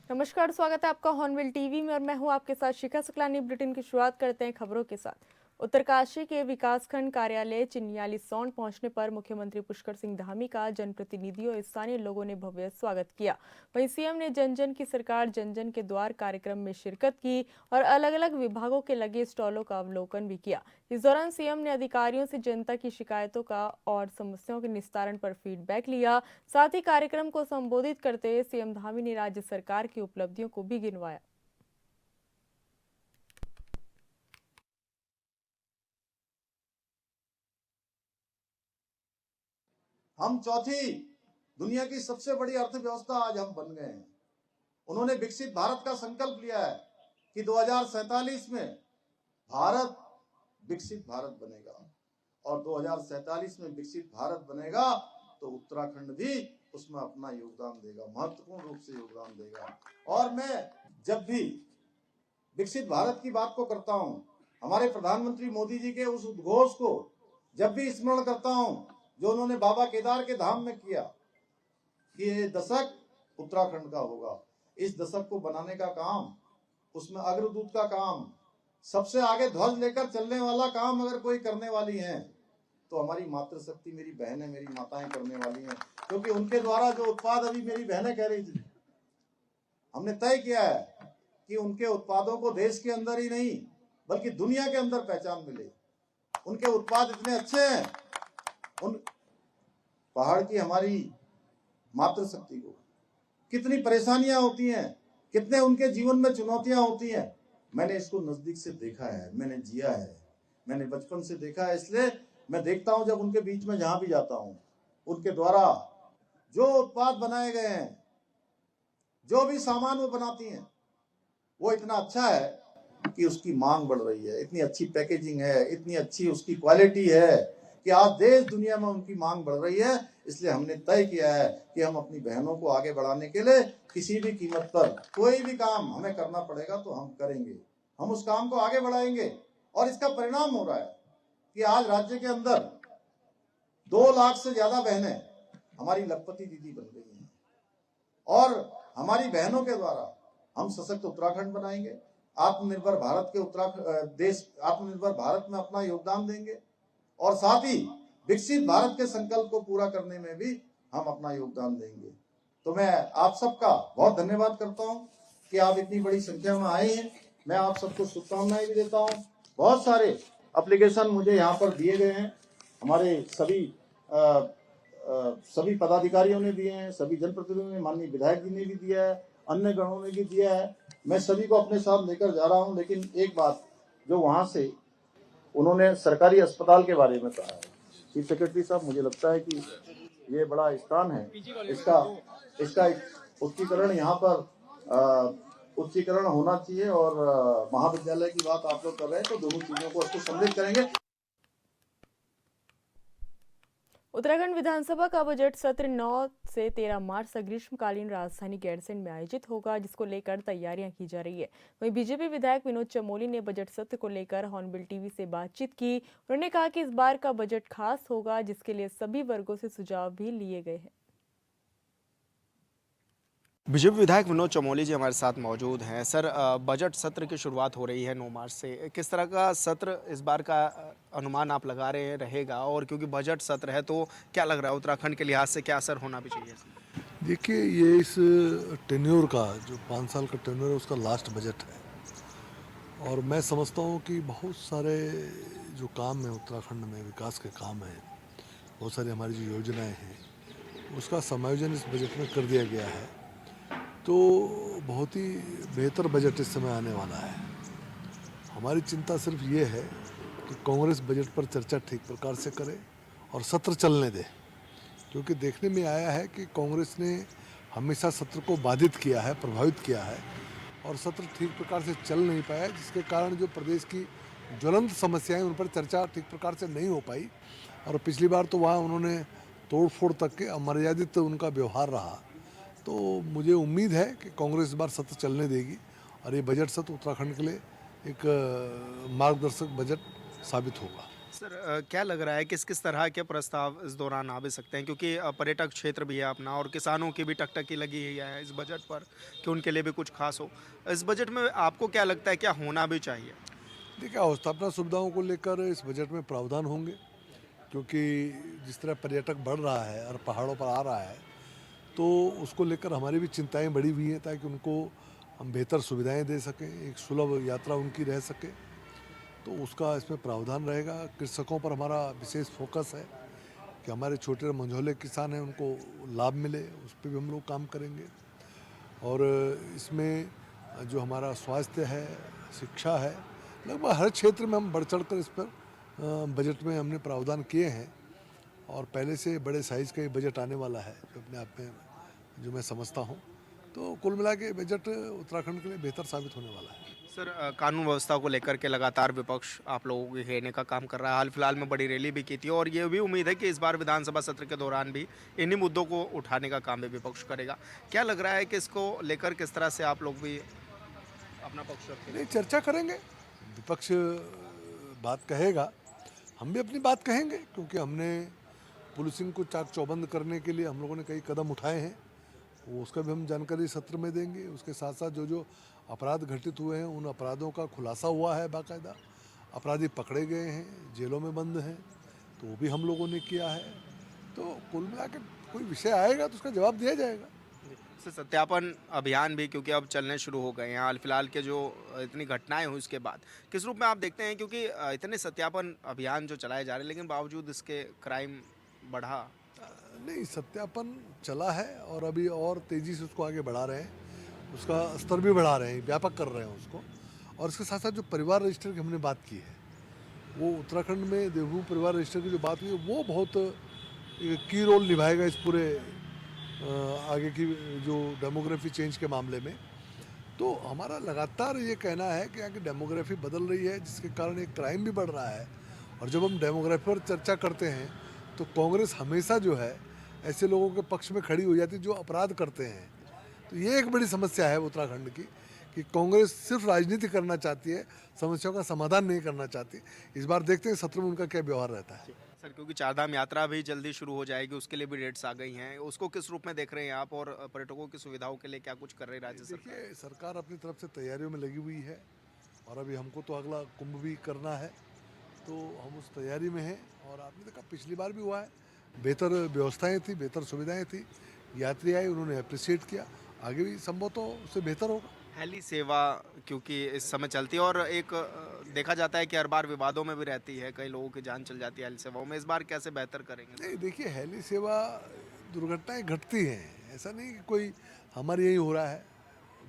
नमस्कार, स्वागत है आपका हॉर्नबिल टीवी में और मैं हूं आपके साथ शिखा शुक्लानी। बुलेटिन की शुरुआत करते हैं खबरों के साथ। उत्तरकाशी के विकासखंड कार्यालय चिन्याली सौंड पहुंचने पर मुख्यमंत्री पुष्कर सिंह धामी का जनप्रतिनिधियों और स्थानीय लोगों ने भव्य स्वागत किया। वहीं सीएम ने जन जन की सरकार जन जन के द्वार कार्यक्रम में शिरकत की और अलग अलग विभागों के लगे स्टॉलों का अवलोकन भी किया। इस दौरान सीएम ने अधिकारियों से जनता की शिकायतों का और समस्याओं के निस्तारण पर फीडबैक लिया। साथ ही कार्यक्रम को संबोधित करते हुए सीएम धामी ने राज्य सरकार की उपलब्धियों को भी गिनवाया। हम चौथी दुनिया की सबसे बड़ी अर्थव्यवस्था आज हम बन गए हैं। उन्होंने विकसित भारत का संकल्प लिया है कि 2047 में भारत विकसित भारत बनेगा और 2047 में विकसित भारत बनेगा तो उत्तराखंड भी उसमें अपना योगदान देगा, महत्वपूर्ण रूप से योगदान देगा। और मैं जब भी विकसित भारत की बात को करता हूं, हमारे प्रधानमंत्री मोदी जी के उस उद्घोष को जब भी स्मरण करता हूं जो उन्होंने बाबा केदार के धाम में किया कि ये दशक उत्तराखंड का होगा। इस दशक को बनाने का काम, उसमें अग्रदूत का काम, सबसे आगे ध्वज लेकर चलने वाला काम अगर कोई करने वाली है तो हमारी मातृशक्ति, मेरी बहनें, मेरी माताएं करने वाली हैं। क्योंकि उनके द्वारा जो उत्पाद अभी मेरी बहनें कह रही थी, हमने तय किया है कि उनके उत्पादों को देश के अंदर ही नहीं बल्कि दुनिया के अंदर पहचान मिले। उनके उत्पाद इतने अच्छे हैं, उन पहाड़ की हमारी मातृशक्ति को कितनी परेशानियां होती हैं, कितने उनके जीवन में चुनौतियां होती हैं, मैंने इसको नजदीक से देखा है, मैंने जिया है, मैंने बचपन से देखा है। इसलिए मैं देखता हूं जब उनके बीच में जहां भी जाता हूं, उनके द्वारा जो उत्पाद बनाए गए हैं, जो भी सामान वो बनाती हैं, वो इतना अच्छा है कि उसकी मांग बढ़ रही है। इतनी अच्छी पैकेजिंग है, इतनी अच्छी उसकी क्वालिटी है कि आज देश दुनिया में उनकी मांग बढ़ रही है। इसलिए हमने तय किया है कि हम अपनी बहनों को आगे बढ़ाने के लिए किसी भी कीमत पर कोई भी काम हमें करना पड़ेगा तो हम करेंगे, हम उस काम को आगे बढ़ाएंगे। और इसका परिणाम हो रहा है कि आज राज्य के अंदर 2 लाख से ज्यादा बहनें हमारी लखपति दीदी बन गई हैं और हमारी बहनों के द्वारा हम सशक्त उत्तराखंड बनाएंगे, आत्मनिर्भर भारत के देश आत्मनिर्भर भारत में अपना योगदान देंगे और साथ ही विकसित भारत के संकल्प को पूरा करने में भी हम अपना योगदान देंगे। तो मैं आप सबका बहुत धन्यवाद करता हूं कि आप इतनी बड़ी संख्या में आए हैं। मैं आप सबको शुभकामनाएं भी देता हूं। बहुत सारे एप्लीकेशन मुझे यहाँ पर दिए गए हैं, हमारे सभी पदाधिकारियों ने दिए हैं, सभी जनप्रतिनिधियों ने, माननीय विधायक जी ने भी दिया है, अन्य गणों ने भी दिया है। मैं सभी को अपने साथ लेकर जा रहा हूं। लेकिन एक बात जो वहां से उन्होंने सरकारी अस्पताल के बारे में कहा है, चीफ सेक्रेटरी साहब, मुझे लगता है कि ये बड़ा स्थान है, इसका उच्चीकरण यहाँ पर उच्चीकरण होना चाहिए। और महाविद्यालय की बात आप लोग कर रहे हैं तो दोनों चीजों को उसको सम्मिलित करेंगे। उत्तराखंड विधानसभा का बजट सत्र 9 से 13 मार्च तक ग्रीष्मकालीन राजधानी गैरसैंण में आयोजित होगा, जिसको लेकर तैयारियां की जा रही है। वहीं बीजेपी विधायक विनोद चमोली ने बजट सत्र को लेकर हॉर्नबिल टीवी से बातचीत की। उन्होंने कहा कि इस बार का बजट खास होगा, जिसके लिए सभी वर्गों से सुझाव भी लिए गए हैं। बीजेपी विधायक विनोद चमोली जी हमारे साथ मौजूद हैं। सर, बजट सत्र की शुरुआत हो रही है 9 मार्च से। किस तरह का सत्र इस बार का अनुमान आप लगा रहे हैं रहेगा, और क्योंकि बजट सत्र है तो क्या लग रहा है उत्तराखंड के लिहाज से क्या असर होना भी चाहिए? देखिए, ये इस टेन्योर का जो 5 साल का टेन्योर है उसका लास्ट बजट है और मैं समझता हूँ कि बहुत सारे जो काम है उत्तराखंड में, विकास के काम हैं, बहुत सारी हमारी जो योजनाएं हैं उसका समायोजन इस बजट में कर दिया गया है। तो बहुत ही बेहतर बजट इस समय आने वाला है। हमारी चिंता सिर्फ ये है कि कांग्रेस बजट पर चर्चा ठीक प्रकार से करे और सत्र चलने दे, क्योंकि देखने में आया है कि कांग्रेस ने हमेशा सत्र को बाधित किया है, प्रभावित किया है और सत्र ठीक प्रकार से चल नहीं पाया, जिसके कारण जो प्रदेश की ज्वलंत समस्याएं उन पर चर्चा ठीक प्रकार से नहीं हो पाई। और पिछली बार तो वहाँ उन्होंने तोड़फोड़ तक के अमर्यादित उनका व्यवहार रहा। तो मुझे उम्मीद है कि कांग्रेस इस बार सत्र चलने देगी और ये बजट सत्र उत्तराखंड के लिए एक मार्गदर्शक बजट साबित होगा। सर क्या लग रहा है किस किस तरह के प्रस्ताव इस दौरान आ भी सकते हैं क्योंकि पर्यटक क्षेत्र भी है अपना और किसानों की भी टकटकी लगी हुई है इस बजट पर कि उनके लिए भी कुछ खास हो। इस बजट में आपको क्या लगता है क्या होना भी चाहिए? देखिए, अवस्थापना सुविधाओं को लेकर इस बजट में प्रावधान होंगे, क्योंकि जिस तरह पर्यटक बढ़ रहा है और पहाड़ों पर आ रहा है, तो उसको लेकर हमारी भी चिंताएं बढ़ी हुई हैं, ताकि उनको हम बेहतर सुविधाएं दे सकें, एक सुलभ यात्रा उनकी रह सके। तो उसका इसमें प्रावधान रहेगा। कृषकों पर हमारा विशेष फोकस है कि हमारे छोटे मंझोले किसान हैं उनको लाभ मिले, उस पर भी हम लोग काम करेंगे। और इसमें जो हमारा स्वास्थ्य है, शिक्षा है, लगभग हर क्षेत्र में हम बढ़ चढ़ कर इस पर बजट में हमने प्रावधान किए हैं। और पहले से बड़े साइज़ का ये बजट आने वाला है, जो अपने आप में जो मैं समझता हूँ। तो कुल मिला के बजट उत्तराखंड के लिए बेहतर साबित होने वाला है। सर कानून व्यवस्था को लेकर के लगातार विपक्ष आप लोगों को घेरने का काम कर रहा है। हाल फिलहाल में बड़ी रैली भी की थी और ये भी उम्मीद है कि इस बार विधानसभा सत्र के दौरान भी इन्हीं मुद्दों को उठाने का काम भी विपक्ष करेगा। क्या लग रहा है कि इसको लेकर किस तरह से आप लोग भी अपना पक्ष रखेंगे? नहीं, चर्चा करेंगे। विपक्ष बात कहेगा, हम भी अपनी बात कहेंगे, क्योंकि हमने पुलिसिंग को चाक चौबंद करने के लिए हम लोगों ने कई कदम उठाए हैं। वो उसका भी हम जानकारी सत्र में देंगे। उसके साथ साथ जो जो अपराध घटित हुए हैं, उन अपराधों का खुलासा हुआ है बाकायदा, अपराधी पकड़े गए हैं, जेलों में बंद हैं, तो वो भी हम लोगों ने किया है। तो कुल मिला के कोई विषय आएगा तो उसका जवाब दिया जाएगा। सर सत्यापन अभियान भी क्योंकि अब चलने शुरू हो गए हैं हाल फिलहाल के जो इतनी घटनाएं हुई उसके बाद किस रूप में आप देखते हैं क्योंकि इतने सत्यापन अभियान जो चलाए जा रहे हैं लेकिन बावजूद इसके क्राइम बढ़ा। नहीं, सत्यापन चला है और अभी और तेज़ी से उसको आगे बढ़ा रहे हैं, उसका स्तर भी बढ़ा रहे हैं, व्यापक कर रहे हैं उसको। और इसके साथ साथ जो परिवार रजिस्टर की हमने बात की है, वो उत्तराखंड में देवभूमि परिवार रजिस्टर की जो बात हुई है, वो बहुत की रोल निभाएगा इस पूरे आगे की जो डेमोग्राफी चेंज के मामले में। तो हमारा लगातार ये कहना है कि यहाँ की डेमोग्राफी बदल रही है, जिसके कारण एक क्राइम भी बढ़ रहा है। और जब हम डेमोग्राफी पर चर्चा करते हैं तो कांग्रेस हमेशा जो है ऐसे लोगों के पक्ष में खड़ी हो जाती है जो अपराध करते हैं। तो ये एक बड़ी समस्या है उत्तराखंड की, कि कांग्रेस सिर्फ राजनीति करना चाहती है, समस्याओं का समाधान नहीं करना चाहती। इस बार देखते हैं सत्र में उनका क्या व्यवहार रहता है। सर क्योंकि चारधाम यात्रा भी जल्दी शुरू हो जाएगी उसके लिए भी डेट्स आ गई हैं उसको किस रूप में देख रहे हैं आप और पर्यटकों की सुविधाओं के लिए क्या कुछ कर रही है राज्य सरकार? देखिए, सरकार अपनी तरफ से तैयारियों में लगी हुई है और अभी हमको तो अगला कुंभ भी करना है, तो हम उस तैयारी में हैं। और आपने देखा पिछली बार भी हुआ है, बेहतर व्यवस्थाएं थी, बेहतर सुविधाएं थी, यात्री आए, उन्होंने अप्रिशिएट किया। आगे भी संभव तो उससे बेहतर होगा। हेली सेवा क्योंकि इस समय चलती है और एक देखा जाता है कि हर बार विवादों में भी रहती है कई लोगों की जान चल जाती है हेली सेवाओं में। इस बार कैसे बेहतर करेंगे? नहीं, देखिए, हेली सेवा दुर्घटनाएं घटती हैं, ऐसा नहीं कि कोई हमारे यही हो रहा है,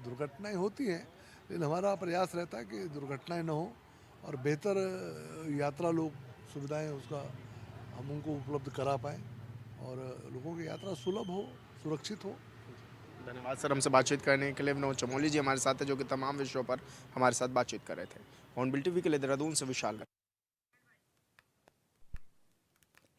दुर्घटनाएं होती हैं, लेकिन हमारा प्रयास रहता है कि दुर्घटनाएं न हो और बेहतर यात्रा लोग सुविधाएं उसका हम उनको उपलब्ध करा पाएँ और लोगों की यात्रा सुलभ हो, सुरक्षित हो। धन्यवाद सर हमसे बातचीत करने के लिए। विनोद चमोली जी हमारे साथ है जो कि तमाम विषयों पर हमारे साथ बातचीत कर रहे थे। हॉर्नबिल टीवी के लिए देहरादून से विशाल।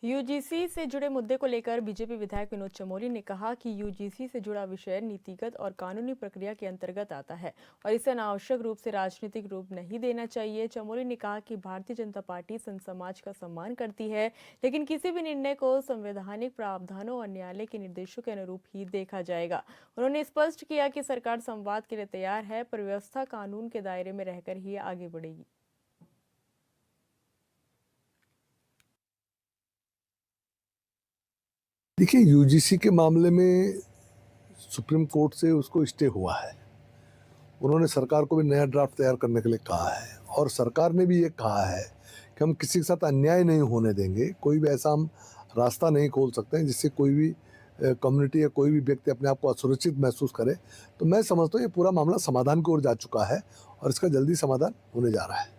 यूजीसी से जुड़े मुद्दे को लेकर बीजेपी विधायक विनोद चमोली ने कहा कि यूजीसी से जुड़ा विषय नीतिगत और कानूनी प्रक्रिया के अंतर्गत आता है और इसे अनावश्यक रूप से राजनीतिक रूप नहीं देना चाहिए। चमोली ने कहा कि भारतीय जनता पार्टी संत समाज का सम्मान करती है, लेकिन किसी भी निर्णय को संवैधानिक प्रावधानों और न्यायालय के निर्देशों के अनुरूप ही देखा जाएगा। उन्होंने स्पष्ट किया कि सरकार संवाद के लिए तैयार है, पर व्यवस्था कानून के दायरे में रहकर ही आगे बढ़ेगी। देखिए, यूजीसी के मामले में सुप्रीम कोर्ट से उसको स्टे हुआ है। उन्होंने सरकार को भी नया ड्राफ्ट तैयार करने के लिए कहा है और सरकार ने भी ये कहा है कि हम किसी के साथ अन्याय नहीं होने देंगे, कोई भी ऐसा हम रास्ता नहीं खोल सकते हैं जिससे कोई भी कम्युनिटी या कोई भी व्यक्ति अपने आप को असुरक्षित महसूस करे। तो मैं समझता हूँ ये पूरा मामला समाधान की ओर जा चुका है और इसका जल्दी समाधान होने जा रहा है।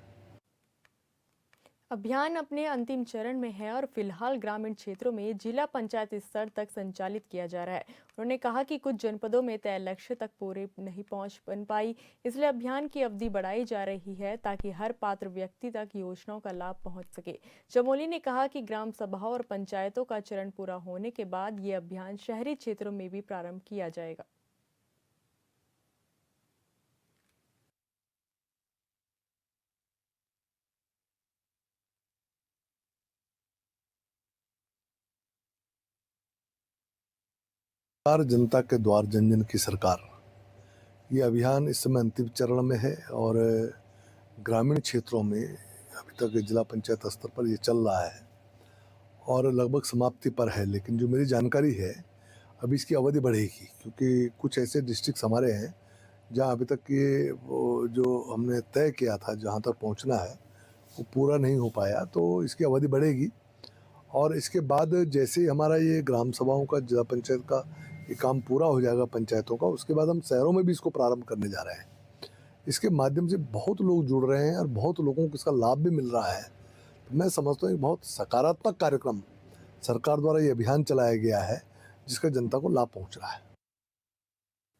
अभियान अपने अंतिम चरण में है और फिलहाल ग्रामीण क्षेत्रों में जिला पंचायत स्तर तक संचालित किया जा रहा है। उन्होंने कहा कि कुछ जनपदों में तय लक्ष्य तक पूरे नहीं पहुंच बन पाई, इसलिए अभियान की अवधि बढ़ाई जा रही है ताकि हर पात्र व्यक्ति तक योजनाओं का लाभ पहुंच सके। चमोली ने कहा कि ग्राम सभाओं और पंचायतों का चरण पूरा होने के बाद ये अभियान शहरी क्षेत्रों में भी प्रारंभ किया जाएगा। सरकार जनता के द्वार जन जन की सरकार, ये अभियान इस समय अंतिम चरण में है और ग्रामीण क्षेत्रों में अभी तक जिला पंचायत स्तर पर ये चल रहा है और लगभग समाप्ति पर है। लेकिन जो मेरी जानकारी है अभी इसकी अवधि बढ़ेगी, क्योंकि कुछ ऐसे डिस्ट्रिक्ट हमारे हैं जहाँ अभी तक ये वो जो हमने तय किया था जहाँ तक पहुँचना है वो पूरा नहीं हो पाया, तो इसकी अवधि बढ़ेगी। और इसके बाद जैसे ही हमारा ये ग्राम सभाओं का, जिला पंचायत का ये काम पूरा हो जाएगा पंचायतों का, उसके बाद हम शहरों में भी इसको प्रारंभ करने जा रहे हैं। इसके माध्यम से बहुत लोग जुड़ रहे हैं और बहुत लोगों को इसका लाभ भी मिल रहा है। तो मैं समझता हूँ एक बहुत सकारात्मक कार्यक्रम सरकार द्वारा ये अभियान चलाया गया है जिसका जनता को लाभ पहुँच रहा है।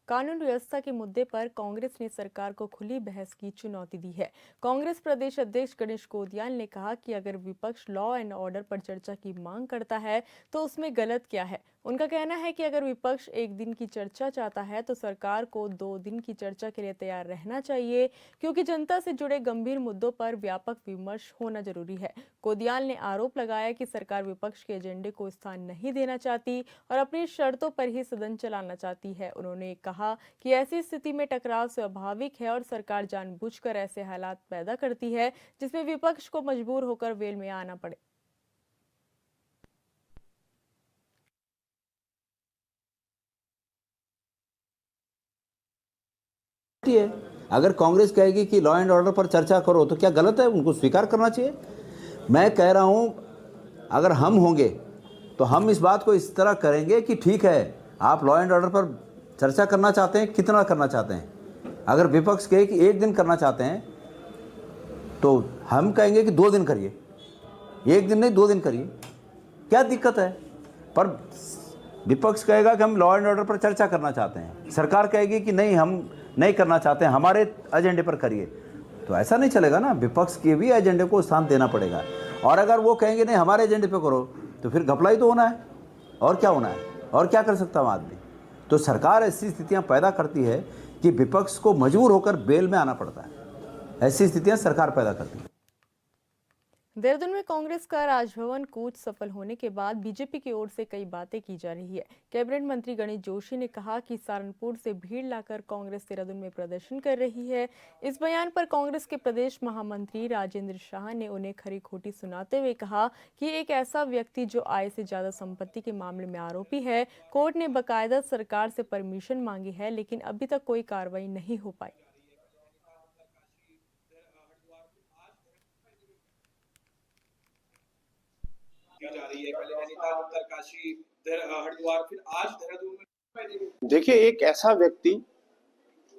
कानून व्यवस्था के मुद्दे पर कांग्रेस ने सरकार को खुली बहस की चुनौती दी है। कांग्रेस प्रदेश अध्यक्ष गणेश कोदियाल ने कहा कि अगर विपक्ष लॉ एंड ऑर्डर पर चर्चा की मांग करता है तो उसमें गलत क्या है। उनका कहना है कि अगर विपक्ष एक दिन की चर्चा चाहता है तो सरकार को 2 दिन की चर्चा के लिए तैयार रहना चाहिए, क्योंकि जनता से जुड़े गंभीर मुद्दों पर व्यापक विमर्श होना जरूरी है। कोदियाल ने आरोप लगाया कि सरकार विपक्ष के एजेंडे को स्थान नहीं देना चाहती और अपनी शर्तों पर ही सदन चलाना चाहती है। उन्होंने कहा कि ऐसी स्थिति में टकराव स्वाभाविक है और सरकार जानबूझकर ऐसे हालात पैदा करती है जिसमें विपक्ष को मजबूर होकर वेल में आना पड़े। है अगर कांग्रेस कहेगी कि लॉ एंड ऑर्डर पर चर्चा करो तो क्या गलत है? उनको स्वीकार करना चाहिए। मैं कह रहा हूं अगर हम होंगे तो हम इस बात को इस तरह करेंगे कि ठीक है, आप लॉ एंड ऑर्डर पर चर्चा करना चाहते हैं, कितना करना चाहते हैं। अगर विपक्ष कहे कि 1 दिन करना चाहते हैं तो हम कहेंगे कि 2 दिन करिए, 1 दिन नहीं 2 दिन करिए, क्या दिक्कत है। पर विपक्ष कहेगा कि हम लॉ एंड ऑर्डर पर चर्चा करना चाहते हैं, सरकार कहेगी कि नहीं हम नहीं करना चाहते हैं, हमारे एजेंडे पर करिए, तो ऐसा नहीं चलेगा ना। विपक्ष के भी एजेंडे को स्थान देना पड़ेगा। और अगर वो कहेंगे नहीं हमारे एजेंडे पे करो तो फिर घपलाई तो होना है, और क्या होना है, और क्या कर सकता है आदमी। तो सरकार ऐसी स्थितियां पैदा करती है कि विपक्ष को मजबूर होकर बेल में आना पड़ता है। ऐसी स्थितियां सरकार पैदा करती है। देहरादून में कांग्रेस का राजभवन कूच सफल होने के बाद बीजेपी की ओर से कई बातें की जा रही है। कैबिनेट मंत्री गणेश जोशी ने कहा कि सहारनपुर से भीड़ लाकर कांग्रेस देहरादून में प्रदर्शन कर रही है। इस बयान पर कांग्रेस के प्रदेश महामंत्री राजेंद्र शाह ने उन्हें खरी खोटी सुनाते हुए कहा कि एक ऐसा व्यक्ति जो आय से ज्यादा संपत्ति के मामले में आरोपी है, कोर्ट ने बाकायदा सरकार से परमिशन मांगी है लेकिन अभी तक कोई कार्रवाई नहीं हो पाई। जा रही है, पहले नैनीताल, उत्तरकाशी, हरिद्वार, फिर आज देहरादून में। देखिए, एक ऐसा व्यक्ति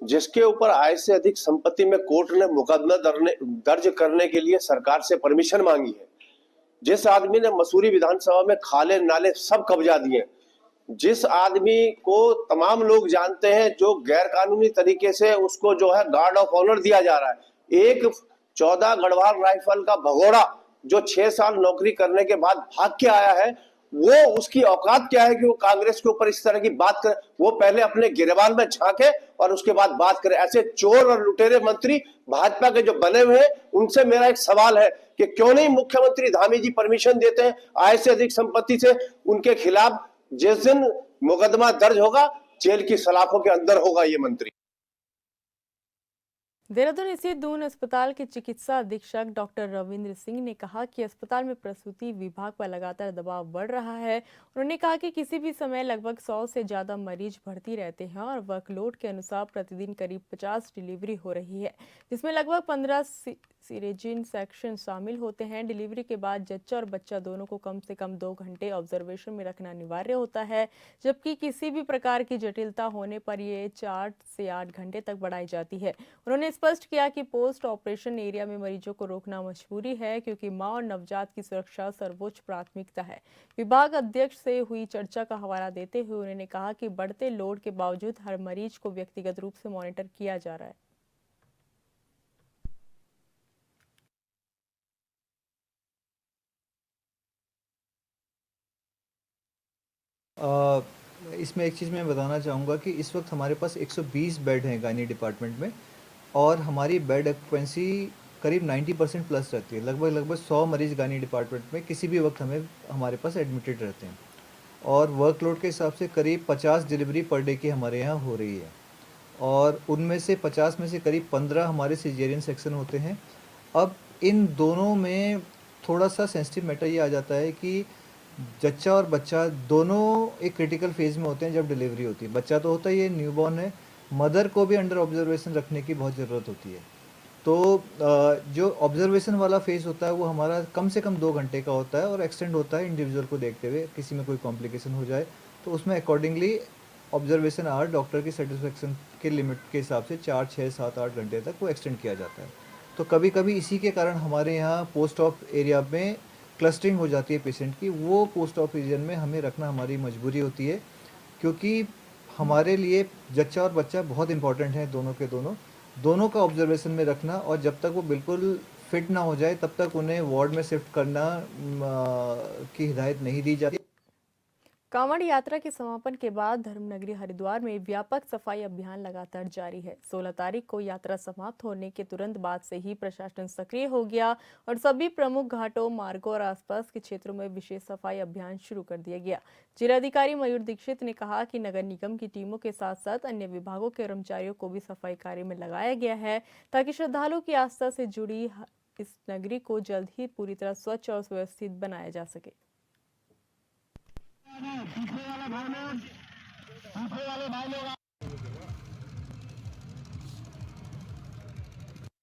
जिसके ऊपर आय से अधिक संपत्ति में कोर्ट ने मुकदमा दर्ज करने के लिए सरकार से परमिशन मांगी है, जिस आदमी ने मसूरी विधानसभा में खाले नाले सब कब्जा दिए, जिस आदमी को तमाम लोग जानते हैं, जो गैर कानूनी तरीके से उसको जो है गार्ड ऑफ ऑनर दिया जा रहा है, एक 14 गढ़वाल राइफल का भगोड़ा जो 6 साल नौकरी करने के बाद भाग के आया है, वो उसकी औकात क्या है कि वो कांग्रेस के ऊपर इस तरह की बात करे। वो पहले अपने गिरेबान में झांके और उसके बाद बात करे। ऐसे चोर और लुटेरे मंत्री भाजपा के जो बने हुए हैं, उनसे मेरा एक सवाल है कि क्यों नहीं मुख्यमंत्री धामी जी परमिशन देते हैं आय से अधिक संपत्ति से उनके खिलाफ जिस दिन मुकदमा दर्ज होगा जेल की सलाखों के अंदर होगा ये मंत्री। देहरादून स्थित दून अस्पताल के चिकित्सा अधीक्षक डॉक्टर रविंद्र सिंह ने कहा कि अस्पताल में प्रसूति विभाग पर लगातार दबाव बढ़ रहा है। उन्होंने कहा कि किसी भी समय लगभग 100 से ज्यादा मरीज भर्ती रहते हैं और वर्कलोड के अनुसार प्रतिदिन करीब 50 डिलीवरी हो रही है, जिसमें लगभग 15 सीरेजिन सेक्शन शामिल होते हैं। डिलीवरी के बाद जच्चा और बच्चा दोनों को कम से कम 2 घंटे ऑब्जर्वेशन में रखना अनिवार्य होता है, जबकि किसी भी प्रकार की जटिलता होने पर ये 4 से 8 घंटे तक बढ़ाई जाती है। उन्होंने स्पष्ट किया कि पोस्ट ऑपरेशन एरिया में मरीजों को रोकना मजबूरी है, क्योंकि मां और नवजात की सुरक्षा सर्वोच्च प्राथमिकता है। विभाग अध्यक्ष से हुई चर्चा का हवाला देते हुए उन्होंने कहा कि बढ़ते लोड के बावजूद हर मरीज को व्यक्तिगत रूप से मॉनिटर किया जा रहा है। इसमें एक चीज़ मैं बताना चाहूँगा कि इस वक्त हमारे पास 120 बेड हैं गायनी डिपार्टमेंट में और हमारी बेड ऑक्यूपेंसी करीब 90% प्लस रहती है। लगभग 100 मरीज गायनी डिपार्टमेंट में किसी भी वक्त हमारे पास एडमिटेड रहते हैं। और वर्कलोड के हिसाब से करीब 50 डिलीवरी पर डे की हमारे यहाँ हो रही है, और उनमें से 50 में से करीब 15 हमारे सिजेरियन सेक्शन होते हैं। अब इन दोनों में थोड़ा सा सेंसिटिव मैटर ये आ जाता है कि जच्चा और बच्चा दोनों एक क्रिटिकल फेज़ में होते हैं जब डिलीवरी होती है। बच्चा तो होता ही है, न्यूबॉर्न है, मदर को भी अंडर ऑब्जर्वेशन रखने की बहुत ज़रूरत होती है। तो जो ऑब्जर्वेशन वाला फेज़ होता है वो हमारा कम से कम 2 घंटे का होता है और एक्सटेंड होता है इंडिविजुअल को देखते हुए। किसी में कोई कॉम्प्लिकेशन हो जाए तो उसमें अकॉर्डिंगली ऑब्जर्वेशन आवर डॉक्टर की सेटिस्फेक्शन के लिमिट के हिसाब से 4, 6, 7, 8 घंटे तक वो एक्सटेंड किया जाता है। तो कभी कभी इसी के कारण हमारे यहाँ पोस्ट ऑफ एरिया में क्लस्टरिंग हो जाती है पेशेंट की। वो पोस्ट ऑफ रीजन में हमें रखना हमारी मजबूरी होती है, क्योंकि हमारे लिए जच्चा और बच्चा बहुत इंपॉर्टेंट है, दोनों के दोनों का ऑब्जर्वेशन में रखना। और जब तक वो बिल्कुल फिट ना हो जाए तब तक उन्हें वार्ड में शिफ्ट करना की हिदायत नहीं दी जाती। कांवड़ यात्रा के समापन के बाद धर्मनगरी हरिद्वार में व्यापक सफाई अभियान लगातार जारी है। 16 तारीख को यात्रा समाप्त होने के तुरंत बाद से ही प्रशासन सक्रिय हो गया और सभी प्रमुख घाटों, मार्गों और आसपास के क्षेत्रों में विशेष सफाई अभियान शुरू कर दिया गया। जिलाधिकारी मयूर दीक्षित ने कहा कि नगर निगम की टीमों के साथ साथ अन्य विभागों के कर्मचारियों को भी सफाई कार्य में लगाया गया है, ताकि श्रद्धालुओं की आस्था से जुड़ी इस नगरी को जल्द ही पूरी तरह स्वच्छ और सुव्यवस्थित बनाया जा सके।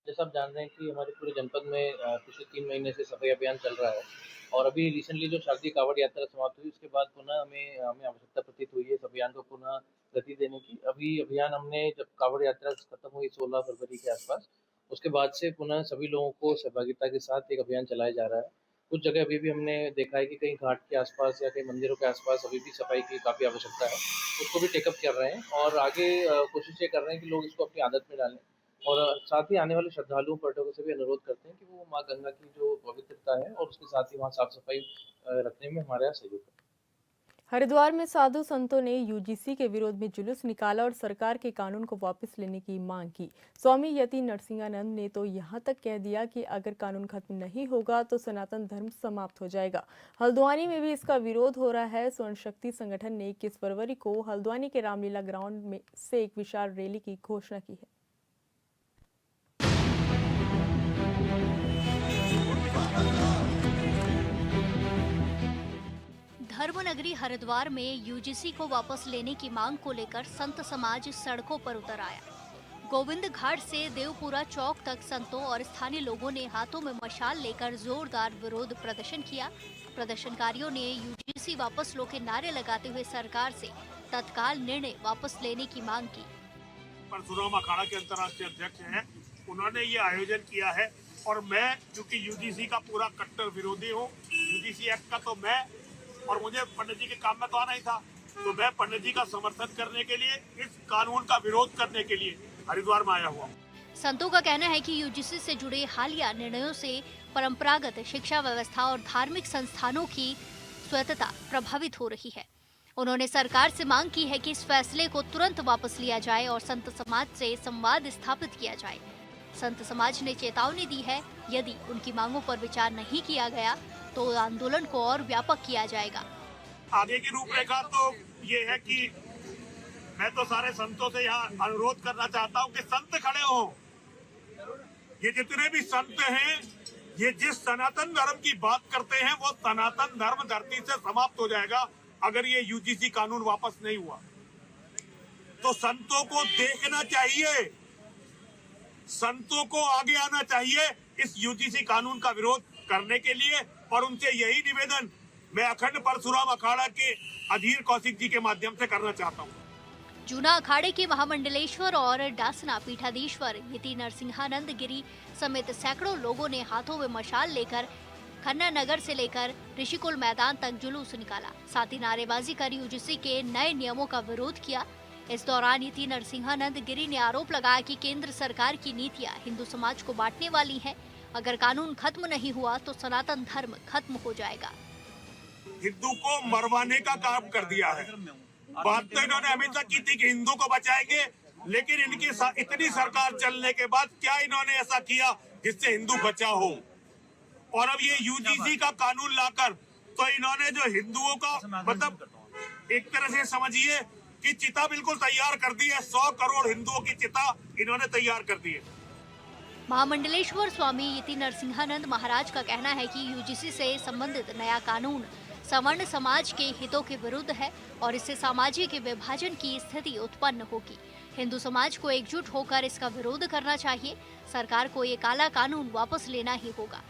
जैसा आप जान रहे हैं कि हमारे पूरे जनपद में पिछले 3 महीने से सफाई अभियान चल रहा है, और अभी रिसेंटली जो शारदीय कांवड़ यात्रा समाप्त हुई उसके बाद पुनः हमें आवश्यकता प्रतीत हुई है इस अभियान को पुनः गति देने की। अभी अभियान हमने जब कांवड़ यात्रा खत्म हुई 16 फरवरी के आसपास, उसके बाद से पुनः सभी लोगों को सहभागिता के साथ एक अभियान चलाया जा रहा है। कुछ जगह अभी भी हमने देखा है कि कहीं घाट के आसपास या कहीं मंदिरों के आसपास अभी भी सफाई की काफ़ी आवश्यकता है, उसको भी टेकअप कर रहे हैं और आगे कोशिश ये कर रहे हैं कि लोग इसको अपनी आदत में डालें। और साथ ही आने वाले श्रद्धालुओं पर्यटकों से भी अनुरोध करते हैं कि वो माँ गंगा की जो पवित्रता है और उसके साथ ही वहाँ साफ सफाई रखने में हमारे यहाँ सहयोग करें। हरिद्वार में साधु संतों ने यूजीसी के विरोध में जुलूस निकाला और सरकार के कानून को वापस लेने की मांग की। स्वामी यति नरसिंहानंद ने तो यहां तक कह दिया कि अगर कानून खत्म नहीं होगा तो सनातन धर्म समाप्त हो जाएगा। हल्द्वानी में भी इसका विरोध हो रहा है। स्वर्ण शक्ति संगठन ने 21 फरवरी को हल्द्वानी के रामलीला ग्राउंड में से एक विशाल रैली की घोषणा की है। धर्मनगरी हरिद्वार में यूजीसी को वापस लेने की मांग को लेकर संत समाज सड़कों पर उतर आया। गोविंद घाट से देवपुरा चौक तक संतों और स्थानीय लोगों ने हाथों में मशाल लेकर जोरदार विरोध प्रदर्शन किया। प्रदर्शनकारियों ने यूजीसी वापस लो के नारे लगाते हुए सरकार से तत्काल निर्णय वापस लेने की मांग की। परशुराम अखाड़ा के अंतर्राष्ट्रीय अध्यक्ष हैं, उन्होंने ये आयोजन किया है और मैं क्योंकि यूजीसी का पूरा कट्टर विरोधी हूँ, यूजीसी एक्ट का, तो मैं और मुझे पंडित जी के काम में तो आना ही था, तो मैं पंडित जी का समर्थन करने के लिए, इस कानून का विरोध करने के लिए हरिद्वार में आया हुआ। संतों का कहना है कि यूजीसी से जुड़े हालिया निर्णयों से परंपरागत शिक्षा व्यवस्था और धार्मिक संस्थानों की स्वायत्तता प्रभावित हो रही है। उन्होंने सरकार से मांग की है कि इस फैसले को तुरंत वापस लिया जाए और संत समाज से संवाद स्थापित किया जाए। संत समाज ने चेतावनी दी है, यदि उनकी मांगों पर विचार नहीं किया गया तो आंदोलन को और व्यापक किया जाएगा। आगे की रूपरेखा तो ये है कि मैं तो सारे संतों से यहाँ अनुरोध करना चाहता हूँ कि संत खड़े हों। ये जितने भी संत हैं, ये जिस सनातन धर्म की बात करते हैं वो सनातन धर्म धरती से समाप्त हो जाएगा अगर ये यूजीसी कानून वापस नहीं हुआ। तो संतों को देखना चाहिए, संतों को आगे आना चाहिए इस यूजीसी कानून का विरोध करने के लिए, और उनसे यही निवेदन मैं अखंड परशुराम अखाड़ा के अधीर कौशिक जी के माध्यम से करना चाहता हूँ। जूना अखाड़े के महामंडलेश्वर और डासना पीठाधीश्वर यति नरसिंहानंद गिरी समेत सैकड़ों लोगों ने हाथों में मशाल लेकर खन्ना नगर से लेकर ऋषिकुल मैदान तक जुलूस निकाला। साथ ही नारेबाजी कर यूजीसी के नए नियमों का विरोध किया। इस दौरान यति नरसिंहानंद गिरी ने आरोप लगाया कि केंद्र सरकार की नीतियां हिंदू समाज को बांटने वाली हैं। अगर कानून खत्म नहीं हुआ तो सनातन धर्म खत्म हो जाएगा। हिंदू को मरवाने का काम कर दिया है। बात तो इन्होंने हमेशा की थी कि हिंदू को बचाएंगे, लेकिन इनकी इतनी सरकार चलने के बाद क्या इन्होंने ऐसा किया जिससे हिंदू बचा हो? और अब ये यूजीसी का कानून लाकर तो इन्होंने जो हिंदुओं का मतलब एक तरह से समझिए कि चिता बिल्कुल तैयार कर दी है। 100 करोड़ हिंदुओं की चिता इन्होंने तैयार कर दी है। महामंडलेश्वर स्वामी यति नरसिंहानंद महाराज का कहना है कि यूजीसी से संबंधित नया कानून सवर्ण समाज के हितों के विरुद्ध है और इससे सामाजिक विभाजन की स्थिति उत्पन्न होगी। हिंदू समाज को एकजुट होकर इसका विरोध करना चाहिए। सरकार को ये काला कानून वापस लेना ही होगा।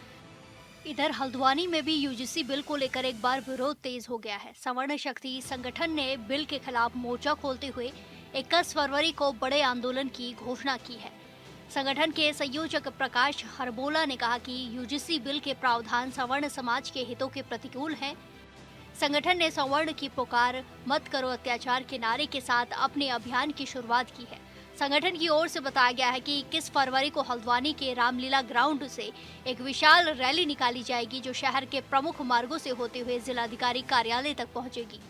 इधर हल्द्वानी में भी यूजीसी बिल को लेकर एक बार विरोध तेज हो गया है। सवर्ण शक्ति संगठन ने बिल के खिलाफ मोर्चा खोलते हुए 21 फरवरी को बड़े आंदोलन की घोषणा की है। संगठन के संयोजक प्रकाश हरबोला ने कहा कि यूजीसी बिल के प्रावधान सवर्ण समाज के हितों के प्रतिकूल हैं। संगठन ने सवर्ण की पुकार मत करो अत्याचार के नारे के साथ अपने अभियान की शुरुआत की है। संगठन की ओर से बताया गया है कि 21 फरवरी को हल्द्वानी के रामलीला ग्राउंड से एक विशाल रैली निकाली जाएगी जो शहर के प्रमुख मार्गों से होते हुए जिलाधिकारी कार्यालय तक पहुंचेगी।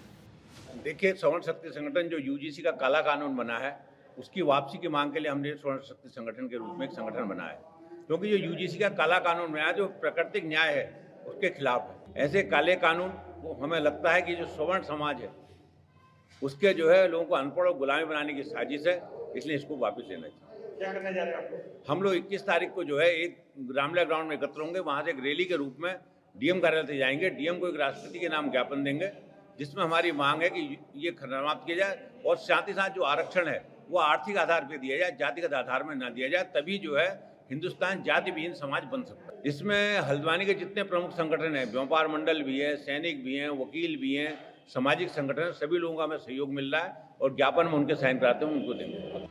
देखिए, सवर्ण शक्ति संगठन जो यूजीसी का काला कानून बना है उसकी वापसी की मांग के लिए हमने सवर्ण शक्ति संगठन के रूप में एक संगठन बनाया है, क्योंकि जो यूजीसी का काला कानून बनाया जो प्राकृतिक न्याय है उसके खिलाफ है। ऐसे काले कानून हमें लगता है कि जो सवर्ण समाज है उसके जो है लोगों को अनपढ़ और गुलामी बनाने की साजिश है, इसलिए इसको वापस लेना चाहिए। क्या करने जा रहे हैं आप लोग? हम लोग 21 तारीख को जो है एक रामलीला ग्राउंड में एकत्र होंगे, वहाँ से एक रैली के रूप में डीएम कार्यालय तक जाएंगे। डीएम को एक राष्ट्रपति के नाम ज्ञापन देंगे जिसमें हमारी मांग है कि ये समाप्त किया जाए और साथ ही साथ जो आरक्षण है वो आर्थिक आधार पर दिया जाए, जातिगत आधार में ना दिया जाए, तभी जो है हिंदुस्तान जाति विहीन समाज बन सकता है। इसमें हल्द्वानी के जितने प्रमुख संगठन हैं, व्यापार मंडल भी है, सैनिक भी हैं, वकील भी हैं, सामाजिक संगठन, सभी लोगों का हमें सहयोग मिल रहा है और ज्ञापन में उनके साइन कराते हैं उनको देंगे।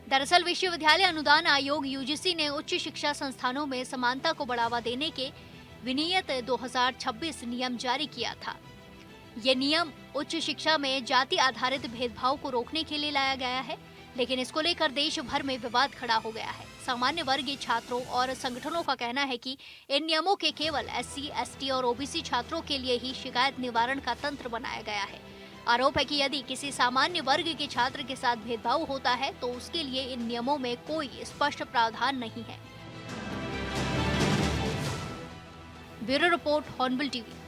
दरअसल विश्वविद्यालय अनुदान आयोग यूजीसी ने उच्च शिक्षा संस्थानों में समानता को बढ़ावा देने के विनियत 2026 नियम जारी किया था। ये नियम उच्च शिक्षा में जाति आधारित भेदभाव को रोकने के लिए लाया गया है, लेकिन इसको लेकर देश भर में विवाद खड़ा हो गया है। सामान्य वर्गीय छात्रों और संगठनों का कहना है कि इन नियमों के केवल एससी, एसटी और ओबीसी छात्रों के लिए ही शिकायत निवारण का तंत्र बनाया गया है। आरोप है कि यदि किसी सामान्य वर्ग के छात्र के साथ भेदभाव होता है तो उसके लिए इन नियमों में कोई स्पष्ट प्रावधान नहीं है। Bureau report, hornbill TV.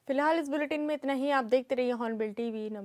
फिलहाल इस बुलेटिन में इतना ही। आप देखते रहिए हॉर्नबिल टीवी। नमस्कार।